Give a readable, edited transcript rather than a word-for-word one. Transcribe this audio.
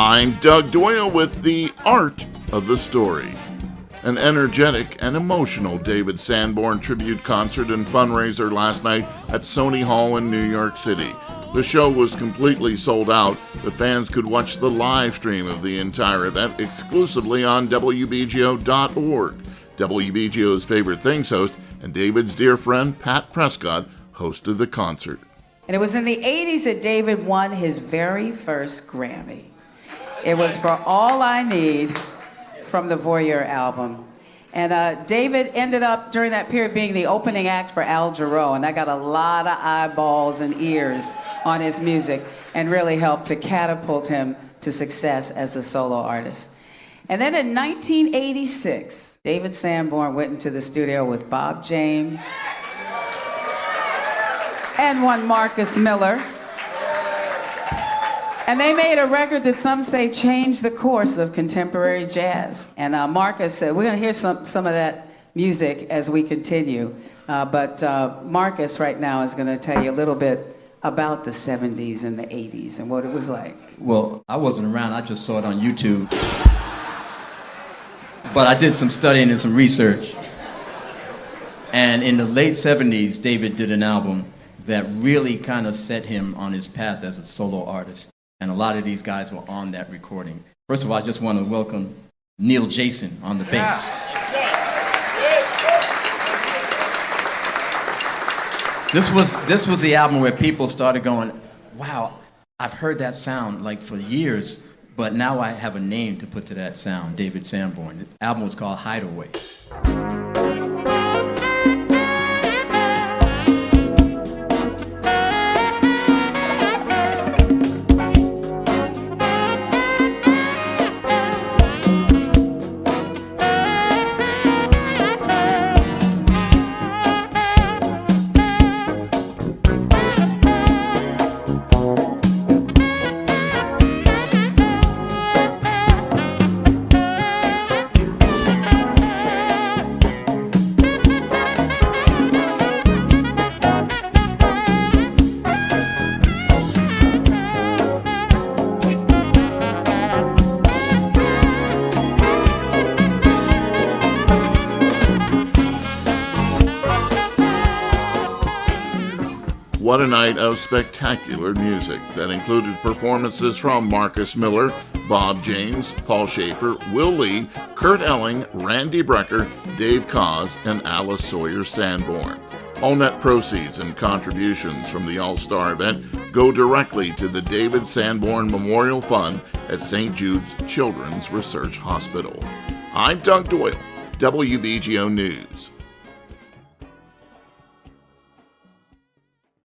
I'm Doug Doyle with The Art of the Story. An energetic and emotional David Sanborn Tribute Concert and fundraiser last night at Sony Hall in New York City. The show was completely sold out, but fans could watch the live stream of the entire event exclusively on WBGO.org. WBGO's Favorite Things host and David's dear friend Pat Prescott hosted the concert. And it was in the 80s that David won his very first Grammy. It was for All I Need from the Voyeur album. And David ended up, during that period, being the opening act for Al Jarreau, and that got a lot of eyeballs and ears on his music and really helped to catapult him to success as a solo artist. And then in 1986, David Sanborn went into the studio with Bob James and one Marcus Miller. And they made a record that some say changed the course of contemporary jazz. And Marcus said, we're going to hear some of that music as we continue. But Marcus right now is going to tell you a little bit about the 70s and the 80s and what it was like. Well, I wasn't around. I just saw it on YouTube. But I did some studying and some research. And in the late 70s, David did an album that really kind of set him on his path as a solo artist. And a lot of these guys were on that recording. First of all, I just want to welcome Neil Jason on the bass. This was the album where people started going, wow, I've heard that sound like for years, but now I have a name to put to that sound, David Sanborn. The album was called Hideaway. What a night of spectacular music that included performances from Marcus Miller, Bob James, Paul Schaefer, Will Lee, Kurt Elling, Randy Brecker, Dave Koz, and Alice Sawyer Sanborn. All net proceeds and contributions from the All-Star event go directly to the David Sanborn Memorial Fund at St. Jude's Children's Research Hospital. I'm Doug Doyle, WBGO News.